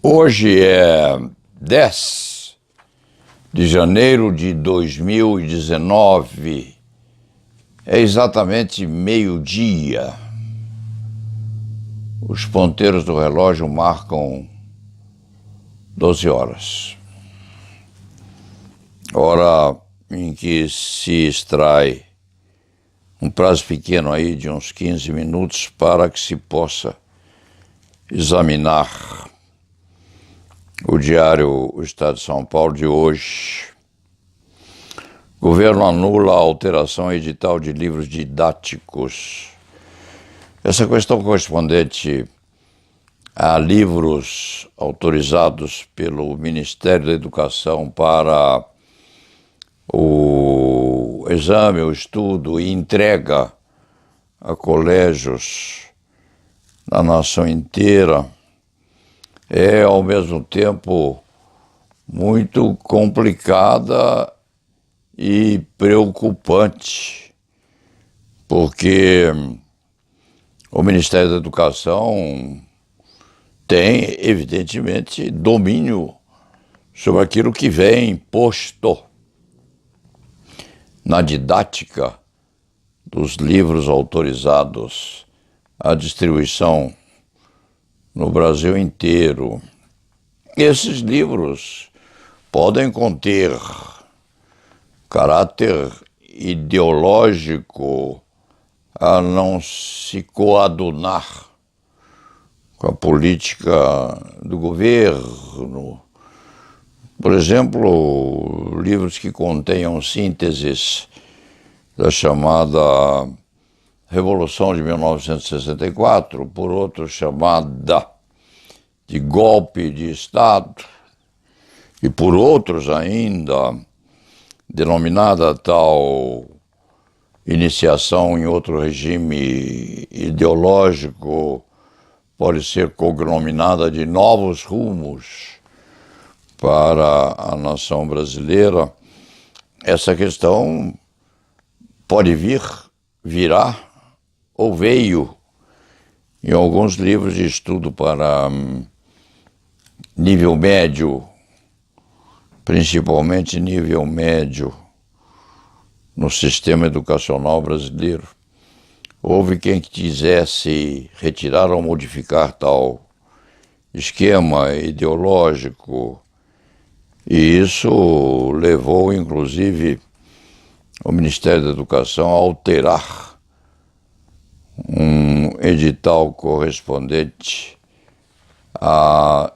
Hoje é 10 de janeiro de 2019, é exatamente meio-dia. Os ponteiros do relógio marcam 12 horas. Hora em que se extrai um prazo pequeno aí de uns 15 minutos para que se possa examinar o diário O Estado de São Paulo de hoje. Governo anula a alteração edital de livros didáticos. Essa questão correspondente a livros autorizados pelo Ministério da Educação para o exame, o estudo e entrega a colégios na nação inteira é, ao mesmo tempo, muito complicada e preocupante, porque o Ministério da Educação tem, evidentemente, domínio sobre aquilo que vem posto na didática dos livros autorizados à distribuição no Brasil inteiro. Esses livros podem conter caráter ideológico a não se coadunar com a política do governo. Por exemplo, livros que contenham sínteses da chamada Revolução de 1964, por outro chamada de golpe de Estado, e por outros ainda denominada tal iniciação em outro regime ideológico, pode ser cognominada de novos rumos para a nação brasileira. Essa questão pode virá ou veio em alguns livros de estudo para nível médio, principalmente nível médio, no sistema educacional brasileiro. Houve quem quisesse retirar ou modificar tal esquema ideológico, e isso levou, inclusive, o Ministério da Educação a alterar um edital correspondente a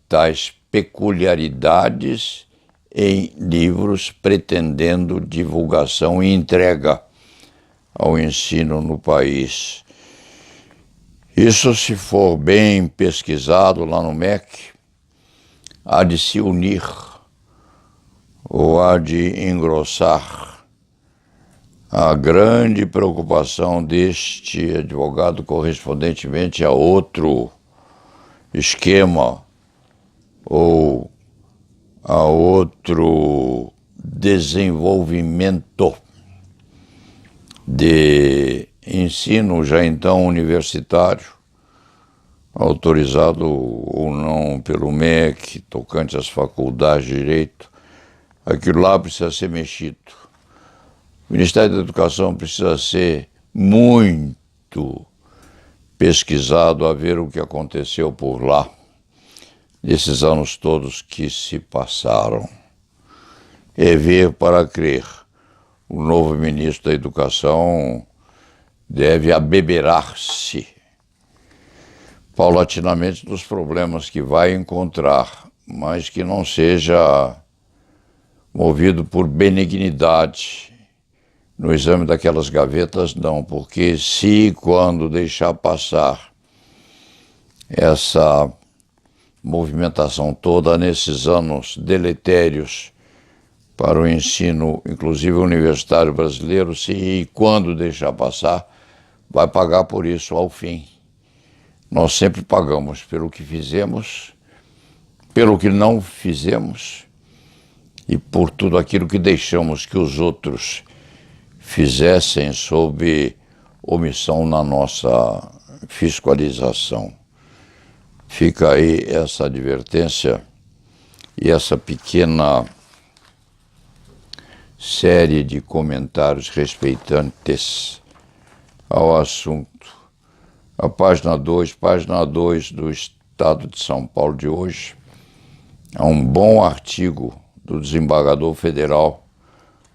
tais peculiaridades em livros pretendendo divulgação e entrega ao ensino no país. Isso, se for bem pesquisado lá no MEC, há de se unir ou há de engrossar a grande preocupação deste advogado correspondentemente a outro esquema ou a outro desenvolvimento de ensino já então universitário, autorizado ou não pelo MEC, tocante às faculdades de direito. Aquilo lá precisa ser mexido. O Ministério da Educação precisa ser muito pesquisado a ver o que aconteceu por lá, nesses anos todos que se passaram. É ver para crer. O novo ministro da Educação deve abeberar-se paulatinamente dos problemas que vai encontrar, mas que não seja movido por benignidade no exame daquelas gavetas, não, porque se quando deixar passar essa movimentação toda nesses anos deletérios para o ensino, inclusive universitário brasileiro, se e quando deixar passar, vai pagar por isso ao fim. Nós sempre pagamos pelo que fizemos, pelo que não fizemos e por tudo aquilo que deixamos que os outros fizessem sob omissão na nossa fiscalização. Fica aí essa advertência e essa pequena série de comentários respeitantes ao assunto. A página 2 do Estado de São Paulo de hoje, há um bom artigo do desembargador federal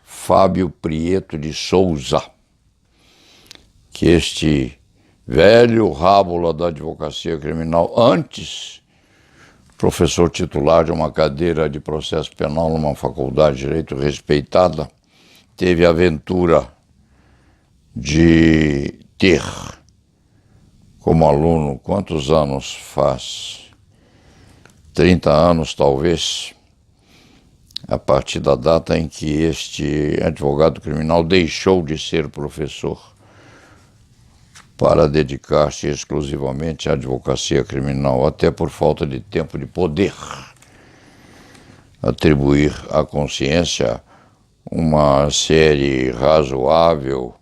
Fábio Prieto de Souza, que este velho rábula da advocacia criminal, antes professor titular de uma cadeira de processo penal numa faculdade de direito respeitada, teve a aventura de ter como aluno, quantos anos faz? 30 anos talvez, a partir da data em que este advogado criminal deixou de ser professor para dedicar-se exclusivamente à advocacia criminal, até por falta de tempo de poder atribuir à consciência uma série razoável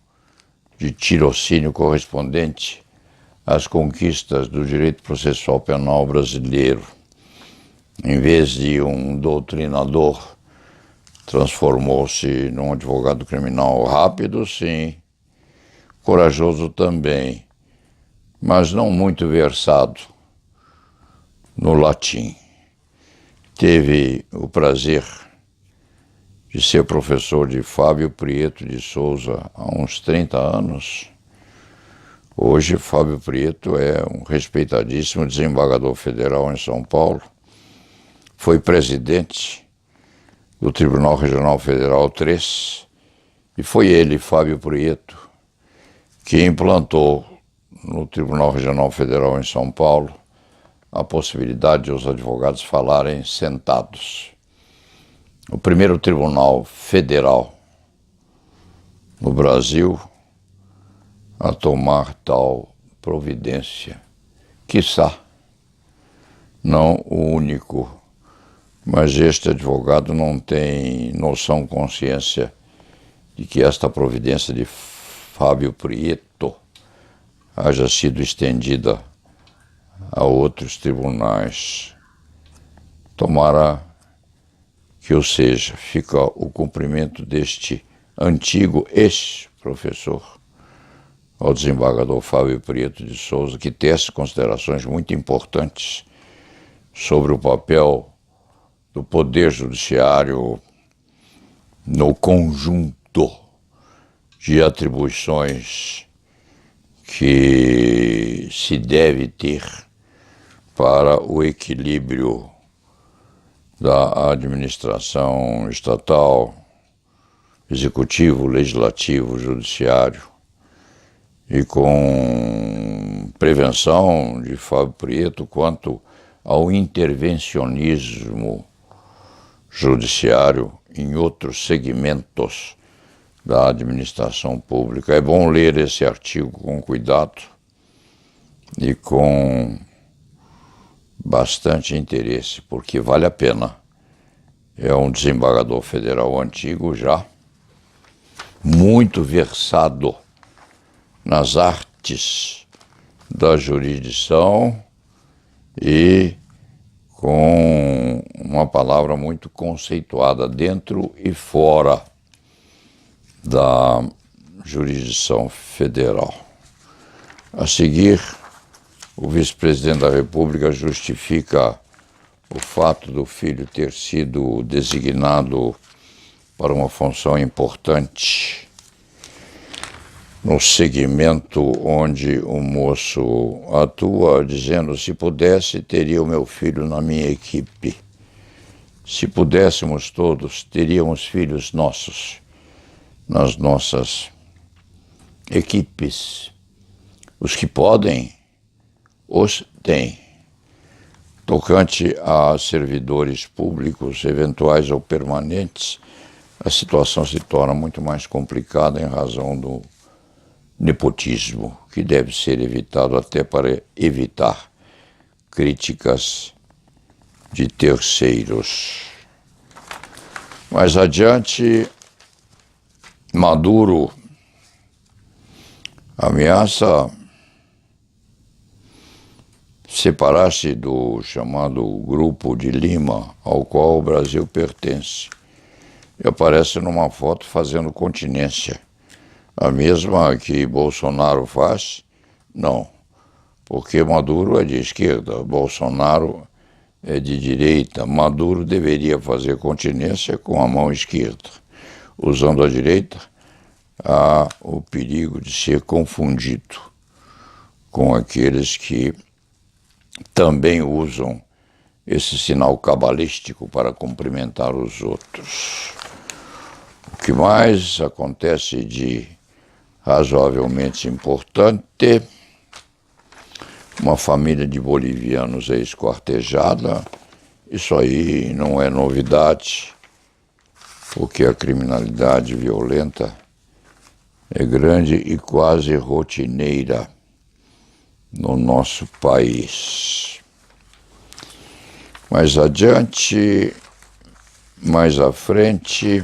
de tirocínio correspondente às conquistas do direito processual penal brasileiro. Em vez de um doutrinador, transformou-se num advogado criminal rápido, sim, corajoso também, mas não muito versado no latim. Teve o prazer de ser professor de Fábio Prieto de Souza há uns 30 anos. Hoje, Fábio Prieto é um respeitadíssimo desembargador federal em São Paulo. Foi presidente do Tribunal Regional Federal 3 e foi ele, Fábio Prieto, que implantou no Tribunal Regional Federal em São Paulo a possibilidade de os advogados falarem sentados. O primeiro tribunal federal no Brasil a tomar tal providência. Quiçá, não o único, mas este advogado não tem noção, consciência de que esta providência de Fábio Prieto haja sido estendida a outros tribunais. Tomara que o seja. Fica o cumprimento deste antigo ex-professor ao desembargador Fábio Prieto de Souza, que tece considerações muito importantes sobre o papel do Poder Judiciário no conjunto de atribuições que se deve ter para o equilíbrio da administração estatal, executivo, legislativo, judiciário, e com prevenção de Fábio Prieto quanto ao intervencionismo judiciário em outros segmentos da administração pública. É bom ler esse artigo com cuidado e com bastante interesse, porque vale a pena. É um desembargador federal antigo já, muito versado nas artes da jurisdição e com uma palavra muito conceituada dentro e fora da jurisdição federal. A seguir, o vice-presidente da República justifica o fato do filho ter sido designado para uma função importante no segmento onde o moço atua, dizendo: se pudesse, teria o meu filho na minha equipe. Se pudéssemos todos, teríamos filhos nossos nas nossas equipes. Os que podem, os têm. Tocante a servidores públicos, eventuais ou permanentes, a situação se torna muito mais complicada em razão do nepotismo, que deve ser evitado até para evitar críticas de terceiros. Mais adiante, Maduro separar-se do chamado Grupo de Lima, ao qual o Brasil pertence. E aparece numa foto fazendo continência. A mesma que Bolsonaro faz? Não, porque Maduro é de esquerda, Bolsonaro é de direita. Maduro deveria fazer continência com a mão esquerda. Usando a direita, há o perigo de ser confundido com aqueles que também usam esse sinal cabalístico para cumprimentar os outros. O que mais acontece de razoavelmente importante: uma família de bolivianos é esquartejada. Isso aí não é novidade, porque a criminalidade violenta é grande e quase rotineira no nosso país. Mais adiante, mais à frente,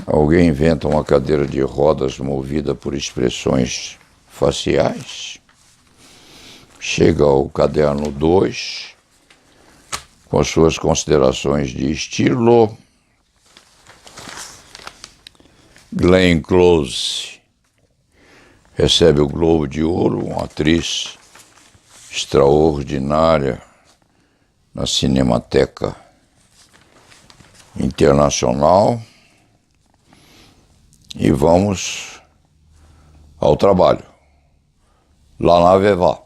alguém inventa uma cadeira de rodas movida por expressões faciais. Chega ao caderno 2, com as suas considerações de estilo. Glenn Close recebe o Globo de Ouro, uma atriz extraordinária na Cinemateca Internacional. E vamos ao trabalho, lá na Vevá.